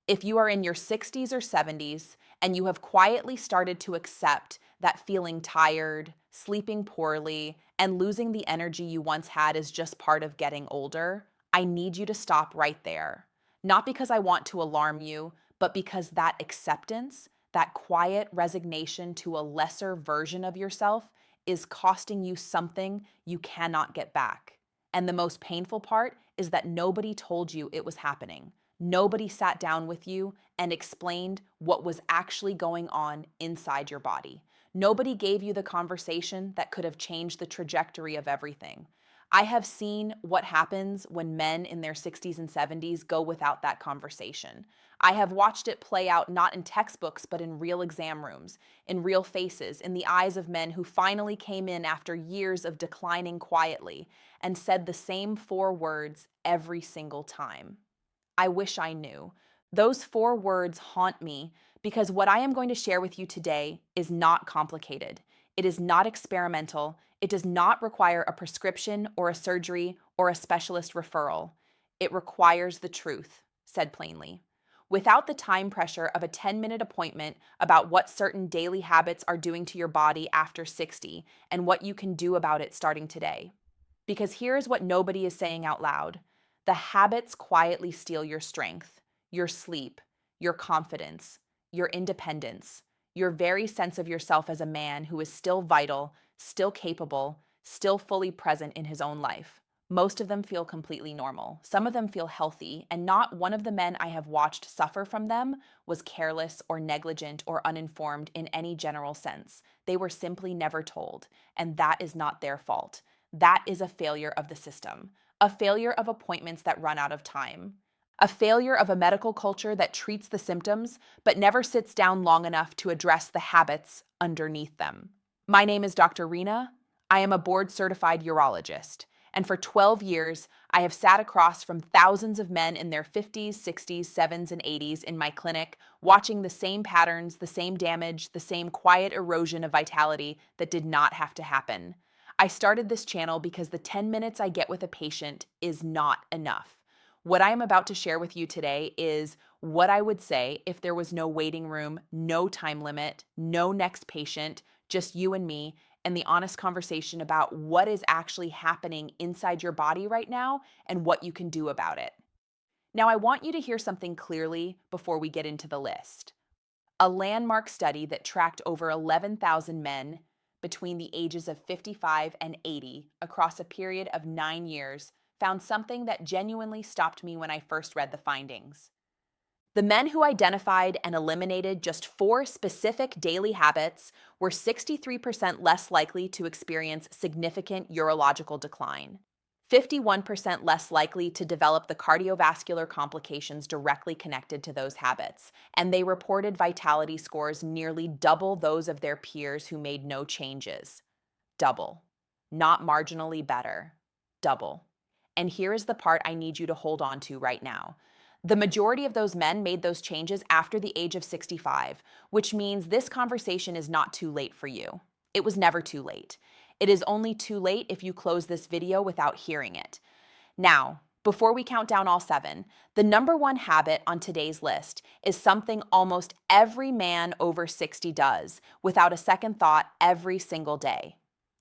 If you are in your 60s or 70s and you have quietly started to accept that feeling tired, sleeping poorly, and losing the energy you once had is just part of getting older, I need you to stop right there. Not because I want to alarm you, but because that acceptance, that quiet resignation to a lesser version of yourself, is costing you something you cannot get back. And the most painful part is that nobody told you it was happening. Nobody sat down with you and explained what was actually going on inside your body. Nobody gave you the conversation that could have changed the trajectory of everything. I have seen what happens when men in their 60s and 70s go without that conversation. I have watched it play out not in textbooks, but in real exam rooms, in real faces, in the eyes of men who finally came in after years of declining quietly and said the same four words every single time. I wish I knew. Those four words haunt me because what I am going to share with you today is not complicated. It is not experimental. It does not require a prescription or a surgery or a specialist referral. It requires the truth, said plainly. Without the time pressure of a 10-minute appointment about what certain daily habits are doing to your body after 60 and what you can do about it starting today. Because here is what nobody is saying out loud. The habits quietly steal your strength, your sleep, your confidence, your independence, your very sense of yourself as a man who is still vital, still capable, still fully present in his own life. Most of them feel completely normal. Some of them feel healthy, and not one of the men I have watched suffer from them was careless or negligent or uninformed in any general sense. They were simply never told, and that is not their fault. That is a failure of the system, a failure of appointments that run out of time, a failure of a medical culture that treats the symptoms but never sits down long enough to address the habits underneath them. My name is Dr. Reena. I am a board-certified urologist, and for 12 years, I have sat across from thousands of men in their 50s, 60s, 70s, and 80s in my clinic, watching the same patterns, the same damage, the same quiet erosion of vitality that did not have to happen. I started this channel because the 10 minutes I get with a patient is not enough. What I am about to share with you today is what I would say if there was no waiting room, no time limit, no next patient, just you and me, and the honest conversation about what is actually happening inside your body right now and what you can do about it. Now, I want you to hear something clearly before we get into the list. A landmark study that tracked over 11,000 men between the ages of 55 and 80 across a period of 9 years found something that genuinely stopped me when I first read the findings. The men who identified and eliminated just 4 specific daily habits were 63% less likely to experience significant urological decline, 51% less likely to develop the cardiovascular complications directly connected to those habits, and they reported vitality scores nearly double those of their peers who made no changes. Double. Not marginally better. Double. And here is the part I need you to hold on to right now. The majority of those men made those changes after the age of 65, which means this conversation is not too late for you. It was never too late. It is only too late if you close this video without hearing it. Now, before we count down all 7, the number 1 habit on today's list is something almost every man over 60 does without a second thought every single day.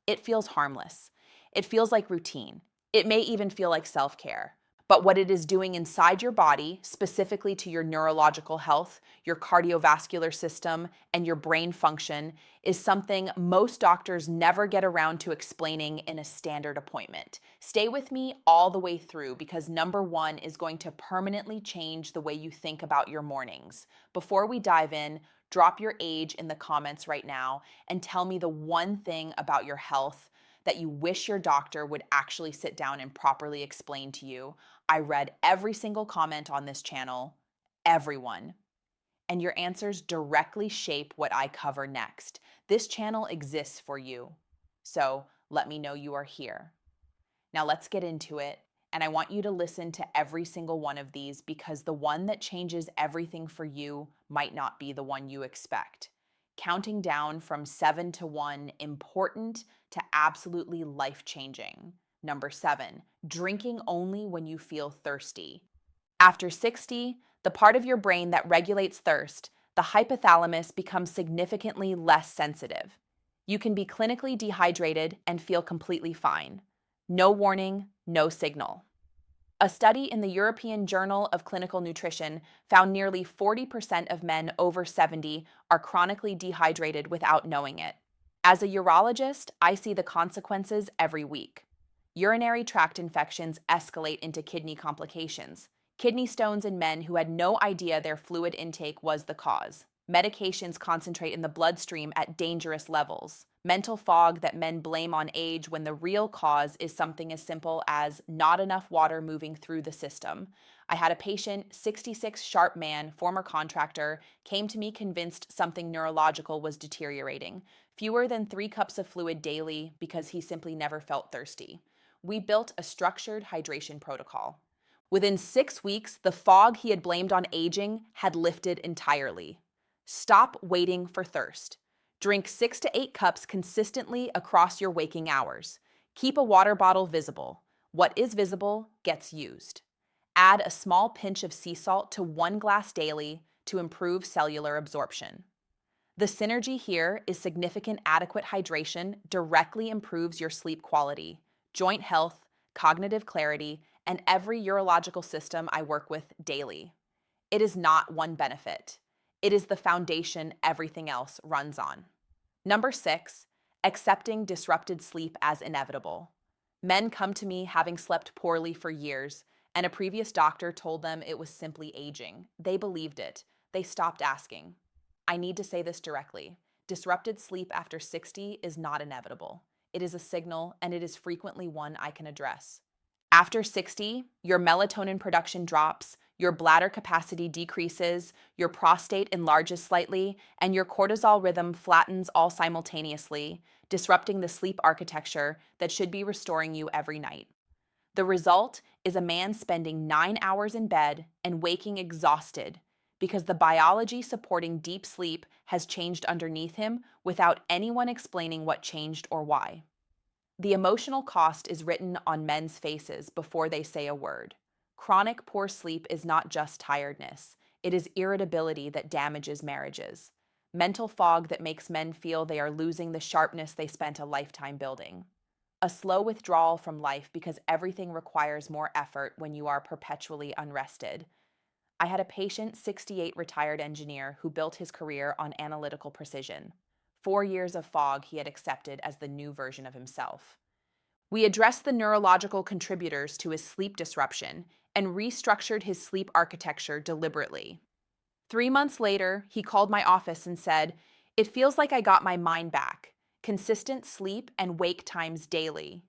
It feels harmless. It feels like routine. It may even feel like self-care. But what it is doing inside your body, specifically to your neurological health, your cardiovascular system, and your brain function, is something most doctors never get around to explaining in a standard appointment. Stay with me all the way through because number 1 is going to permanently change the way you think about your mornings. Before we dive in, drop your age in the comments right now and tell me the one thing about your health that you wish your doctor would actually sit down and properly explain to you. I read every single comment on this channel, everyone, and your answers directly shape what I cover next. This channel exists for you, so let me know you are here. Now let's get into it, and I want you to listen to every single one of these because the one that changes everything for you might not be the one you expect. Counting down from 7 to 1, important to absolutely life-changing. Number 7, drinking only when you feel thirsty. After 60, The part of your brain that regulates thirst, the hypothalamus, becomes significantly less sensitive. You can be clinically dehydrated and feel completely fine. No warning, no signal. A study in the European Journal of Clinical Nutrition found nearly 40% of men over 70 are chronically dehydrated without knowing it. As a urologist, I see the consequences every week. Urinary tract infections escalate into kidney complications. Kidney stones in men who had no idea their fluid intake was the cause. Medications concentrate in the bloodstream at dangerous levels. Mental fog that men blame on age when the real cause is something as simple as not enough water moving through the system. I had a patient, 66, sharp man, former contractor, came to me convinced something neurological was deteriorating. Fewer than 3 cups of fluid daily because he simply never felt thirsty. We built a structured hydration protocol. Within 6 weeks, the fog he had blamed on aging had lifted entirely. Stop waiting for thirst. Drink 6 to 8 cups consistently across your waking hours. Keep a water bottle visible. What is visible gets used. Add a small pinch of sea salt to 1 glass daily to improve cellular absorption. The synergy here is significant. Adequate hydration directly improves your sleep quality, joint health, cognitive clarity, and every urological system I work with daily. It is not one benefit. It is the foundation everything else runs on. Number 6, accepting disrupted sleep as inevitable. Men come to me having slept poorly for years, and a previous doctor told them it was simply aging. They believed it. They stopped asking. I need to say this directly. Disrupted sleep after 60 is not inevitable. It is a signal, and it is frequently one I can address. After 60, your melatonin production drops, your bladder capacity decreases, your prostate enlarges slightly, and your cortisol rhythm flattens all simultaneously, disrupting the sleep architecture that should be restoring you every night. The result is a man spending 9 hours in bed and waking exhausted because the biology supporting deep sleep has changed underneath him without anyone explaining what changed or why. The emotional cost is written on men's faces before they say a word. Chronic poor sleep is not just tiredness. It is irritability that damages marriages. Mental fog that makes men feel they are losing the sharpness they spent a lifetime building. A slow withdrawal from life because everything requires more effort when you are perpetually unrested. I had a patient, 68, retired engineer who built his career on analytical precision. 4 years of fog he had accepted as the new version of himself. We addressed the neurological contributors to his sleep disruption and restructured his sleep architecture deliberately. 3 months later, he called my office and said, "It feels like I got my mind back. Consistent sleep and wake times daily.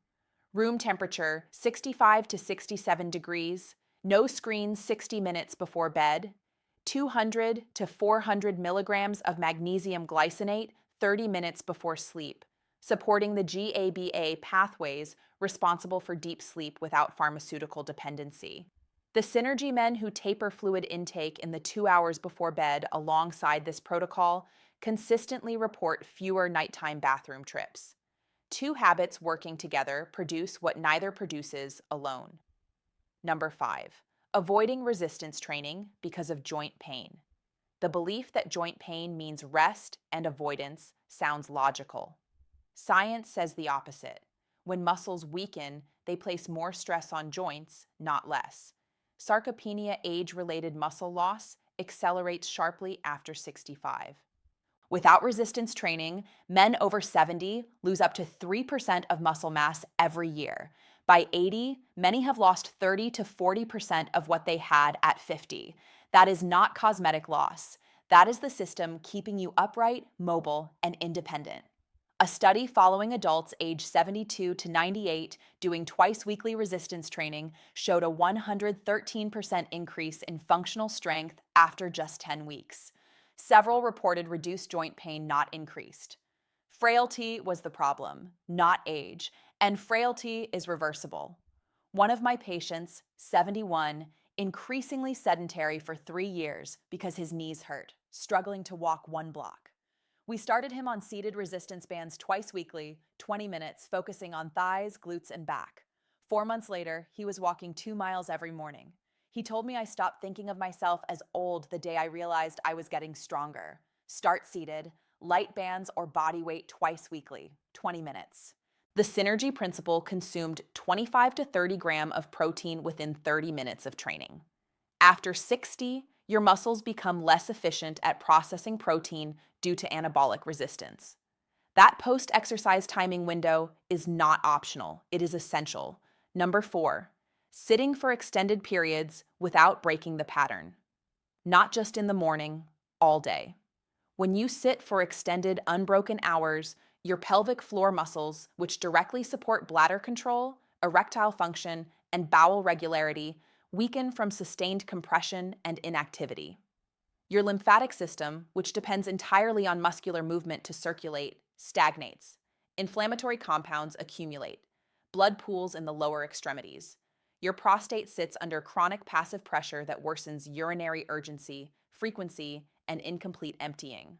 Room temperature 65 to 67 degrees. No screens 60 minutes before bed. 200 to 400 milligrams of magnesium glycinate 30 minutes before sleep, supporting the GABA pathways responsible for deep sleep without pharmaceutical dependency." The Synergy men who taper fluid intake in the 2 hours before bed alongside this protocol consistently report fewer nighttime bathroom trips. 2 habits working together produce what neither produces alone. Number 5, avoiding resistance training because of joint pain. The belief that joint pain means rest and avoidance sounds logical. Science says the opposite. When muscles weaken, they place more stress on joints, not less. Sarcopenia, age-related muscle loss, accelerates sharply after 65. Without resistance training, men over 70 lose up to 3% of muscle mass every year. By 80, many have lost 30 to 40% of what they had at 50. That is not cosmetic loss. That is the system keeping you upright, mobile, and independent. A study following adults aged 72 to 98 doing twice-weekly resistance training showed a 113% increase in functional strength after just 10 weeks. Several reported reduced joint pain, not increased. Frailty was the problem, not age, and frailty is reversible. One of my patients, 71, increasingly sedentary for 3 years because his knees hurt, struggling to walk 1 block. We started him on seated resistance bands twice weekly, 20 minutes, focusing on thighs, glutes, and back. 4 months later, he was walking 2 miles every morning. He told me I stopped thinking of myself as old the day I realized I was getting stronger. Start seated, light bands or body weight twice weekly, 20 minutes. The synergy principle consumed 25 to 30 gram of protein within 30 minutes of training. After 60, your muscles become less efficient at processing protein due to anabolic resistance. That post-exercise timing window is not optional, it is essential. Number 4, sitting for extended periods without breaking the pattern. Not just in the morning, all day. When you sit for extended, unbroken hours, your pelvic floor muscles, which directly support bladder control, erectile function, and bowel regularity, weaken from sustained compression and inactivity. Your lymphatic system, which depends entirely on muscular movement to circulate, stagnates. Inflammatory compounds accumulate. Blood pools in the lower extremities. Your prostate sits under chronic passive pressure that worsens urinary urgency, frequency, and incomplete emptying.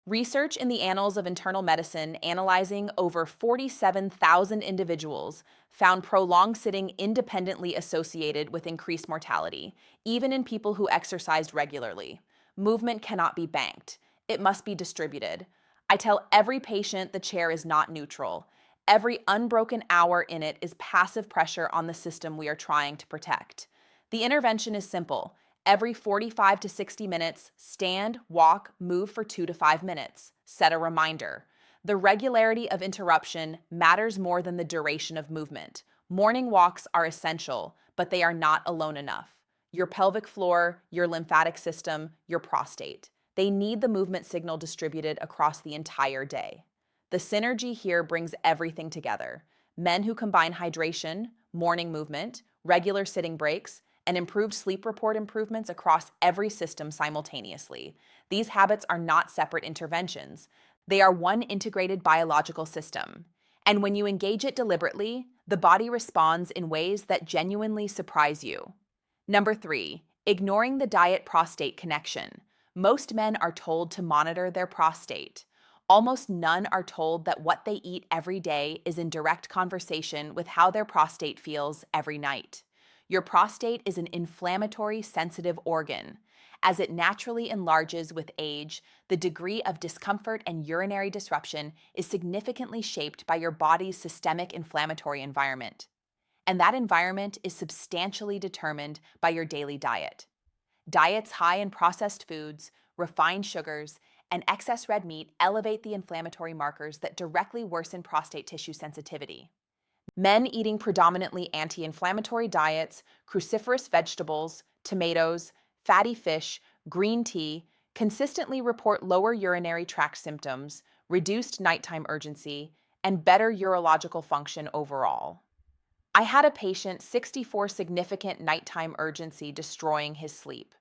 Research in the Annals of Internal Medicine analyzing over 47,000 individuals found prolonged sitting independently associated with increased mortality, even in people who exercised regularly. Movement cannot be banked. It must be distributed. I tell every patient the chair is not neutral. Every unbroken hour in it is passive pressure on the system we are trying to protect. The intervention is simple. Every 45 to 60 minutes, stand, walk, move for 2 to 5 minutes. Set a reminder. The regularity of interruption matters more than the duration of movement. Morning walks are essential, but they are not alone enough. Your pelvic floor, your lymphatic system, your prostate. They need the movement signal distributed across the entire day. The synergy here brings everything together. Men who combine hydration, morning movement, regular sitting breaks, and improved sleep report improvements across every system simultaneously. These habits are not separate interventions. They are one integrated biological system. And when you engage it deliberately, the body responds in ways that genuinely surprise you. Number 3, ignoring the diet-prostate connection. Most men are told to monitor their prostate. Almost none are told that what they eat every day is in direct conversation with how their prostate feels every night. Your prostate is an inflammatory, sensitive organ. As it naturally enlarges with age, the degree of discomfort and urinary disruption is significantly shaped by your body's systemic inflammatory environment. And that environment is substantially determined by your daily diet. Diets high in processed foods, refined sugars, and excess red meat elevate the inflammatory markers that directly worsen prostate tissue sensitivity. Men eating predominantly anti-inflammatory diets, cruciferous vegetables, tomatoes, fatty fish, green tea, consistently report lower urinary tract symptoms, reduced nighttime urgency, and better urological function overall. I had a patient 64 significant nighttime urgency destroying his sleep.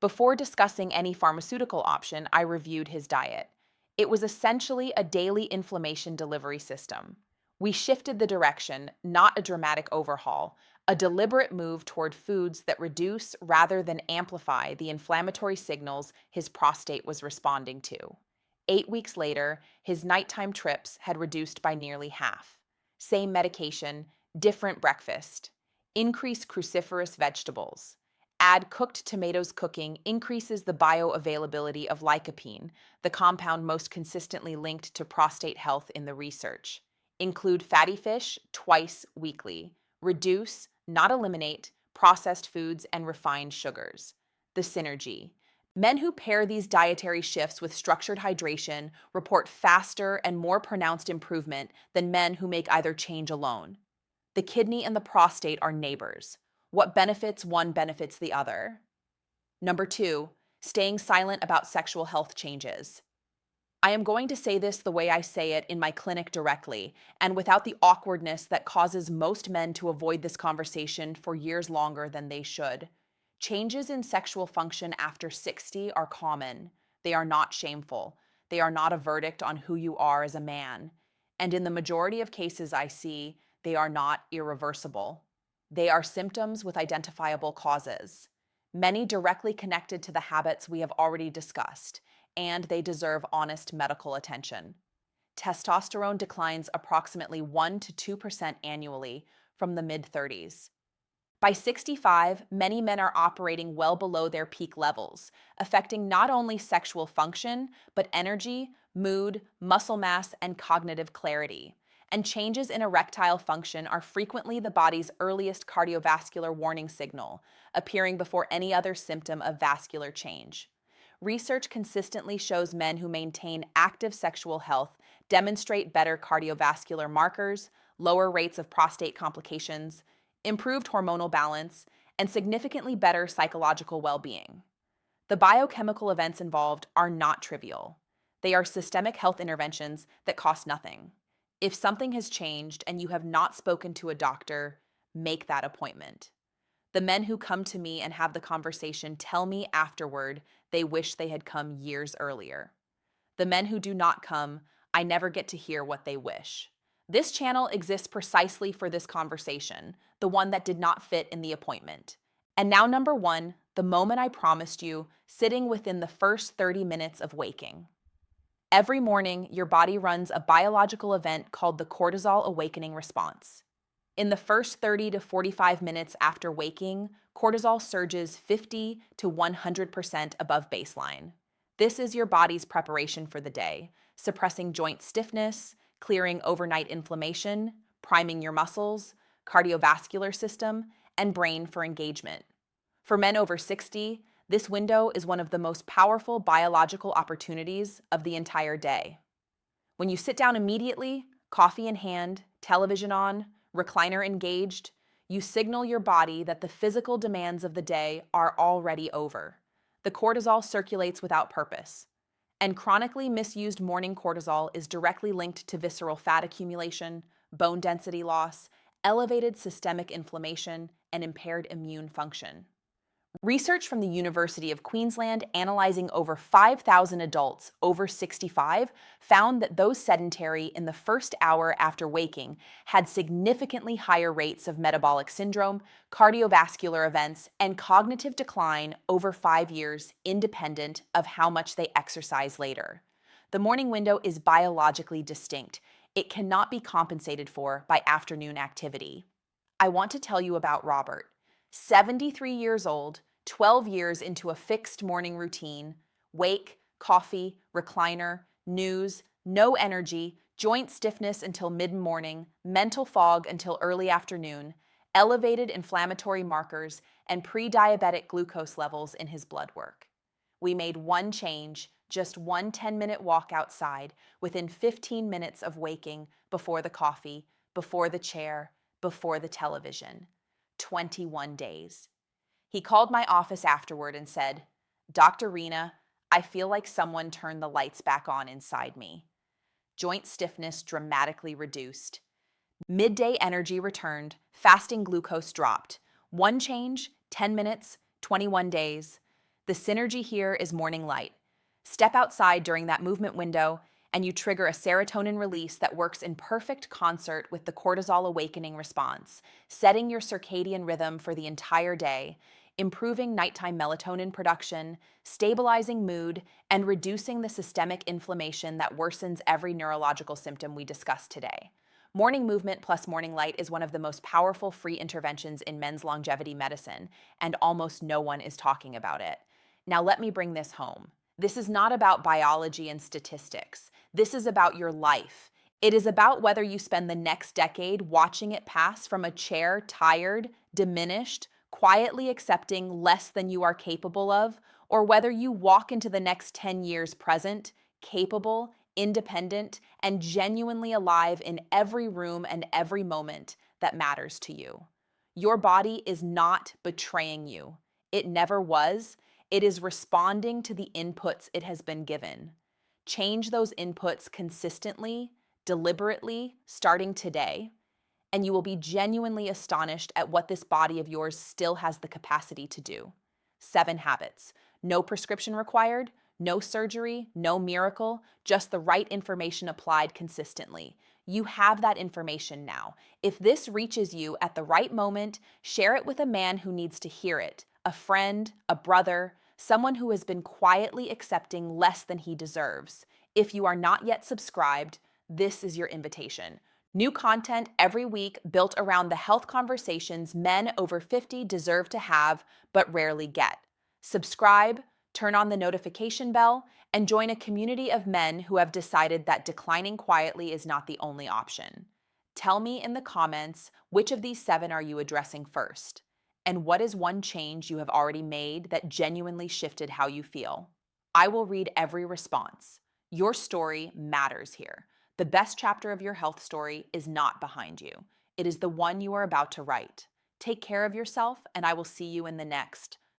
Before discussing any pharmaceutical option, I reviewed his diet. It was essentially a daily inflammation delivery system. We shifted the direction, not a dramatic overhaul, a deliberate move toward foods that reduce rather than amplify the inflammatory signals his prostate was responding to. 8 weeks later, his nighttime trips had reduced by nearly half. Same medication, different breakfast. Increase cruciferous vegetables. Add cooked tomatoes. Cooking increases the bioavailability of lycopene, the compound most consistently linked to prostate health in the research. Include fatty fish twice weekly. Reduce, not eliminate, processed foods and refined sugars. The synergy. Men who pair these dietary shifts with structured hydration report faster and more pronounced improvement than men who make either change alone. The kidney and the prostate are neighbors. What benefits one benefits the other. Number 2, staying silent about sexual health changes. I am going to say this the way I say it in my clinic directly, and without the awkwardness that causes most men to avoid this conversation for years longer than they should. Changes in sexual function after 60 are common. They are not shameful. They are not a verdict on who you are as a man. And in the majority of cases I see, they are not irreversible. They are symptoms with identifiable causes, many directly connected to the habits we have already discussed, and they deserve honest medical attention. Testosterone declines approximately 1 to 2% annually from the mid-30s. By 65, many men are operating well below their peak levels, affecting not only sexual function, but energy, mood, muscle mass, and cognitive clarity. And changes in erectile function are frequently the body's earliest cardiovascular warning signal, appearing before any other symptom of vascular change. Research consistently shows men who maintain active sexual health demonstrate better cardiovascular markers, lower rates of prostate complications, improved hormonal balance, and significantly better psychological well-being. The biochemical events involved are not trivial. They are systemic health interventions that cost nothing. If something has changed and you have not spoken to a doctor, make that appointment. The men who come to me and have the conversation tell me afterward they wish they had come years earlier. The men who do not come, I never get to hear what they wish. This channel exists precisely for this conversation, the one that did not fit in the appointment. And now, number one, the moment I promised you, sitting within the first 30 minutes of waking. Every morning, your body runs a biological event called the cortisol awakening response. In the first 30 to 45 minutes after waking, cortisol surges 50 to 100% above baseline. This is your body's preparation for the day, suppressing joint stiffness, clearing overnight inflammation, priming your muscles, cardiovascular system, and brain for engagement. For men over 60, this window is one of the most powerful biological opportunities of the entire day. When you sit down immediately, coffee in hand, television on, recliner engaged, you signal your body that the physical demands of the day are already over. The cortisol circulates without purpose. And chronically misused morning cortisol is directly linked to visceral fat accumulation, bone density loss, elevated systemic inflammation, and impaired immune function. Research from the University of Queensland analyzing over 5,000 adults over 65 found that those sedentary in the first hour after waking had significantly higher rates of metabolic syndrome, cardiovascular events, and cognitive decline over 5 years, independent of how much they exercise later. The morning window is biologically distinct. It cannot be compensated for by afternoon activity. I want to tell you about Robert. 73 years old, 12 years into a fixed morning routine, wake, coffee, recliner, news, no energy, joint stiffness until mid-morning, mental fog until early afternoon, elevated inflammatory markers, and pre-diabetic glucose levels in his blood work. We made one change, just one 10-minute walk outside, within 15 minutes of waking, before the coffee, before the chair, before the television. 21 days. He called my office afterward and said, "Dr. Reena, I feel like someone turned the lights back on inside me." Joint stiffness dramatically reduced. Midday energy returned, fasting glucose dropped. One change, 10 minutes, 21 days. The synergy here is morning light. Step outside during that movement window, and you trigger a serotonin release that works in perfect concert with the cortisol awakening response, setting your circadian rhythm for the entire day, improving nighttime melatonin production, stabilizing mood, and reducing the systemic inflammation that worsens every neurological symptom we discussed today. Morning movement plus morning light is one of the most powerful free interventions in men's longevity medicine, and almost no one is talking about it. Now let me bring this home. This is not about biology and statistics. This is about your life. It is about whether you spend the next decade watching it pass from a chair tired, diminished, quietly accepting less than you are capable of, or whether you walk into the next 10 years present, capable, independent, and genuinely alive in every room and every moment that matters to you. Your body is not betraying you. It never was. It is responding to the inputs it has been given. Change those inputs consistently, deliberately, starting today, and you will be genuinely astonished at what this body of yours still has the capacity to do. 7 habits. No prescription required, no surgery, no miracle, just the right information applied consistently. You have that information now. If this reaches you at the right moment, share it with a man who needs to hear it, a friend, a brother, someone who has been quietly accepting less than he deserves. If you are not yet subscribed, this is your invitation. New content every week built around the health conversations men over 50 deserve to have but rarely get. Subscribe, turn on the notification bell, and join a community of men who have decided that declining quietly is not the only option. Tell me in the comments which of these 7 are you addressing first? And what is one change you have already made that genuinely shifted how you feel? I will read every response. Your story matters here. The best chapter of your health story is not behind you. It is the one you are about to write. Take care of yourself, and I will see you in the next.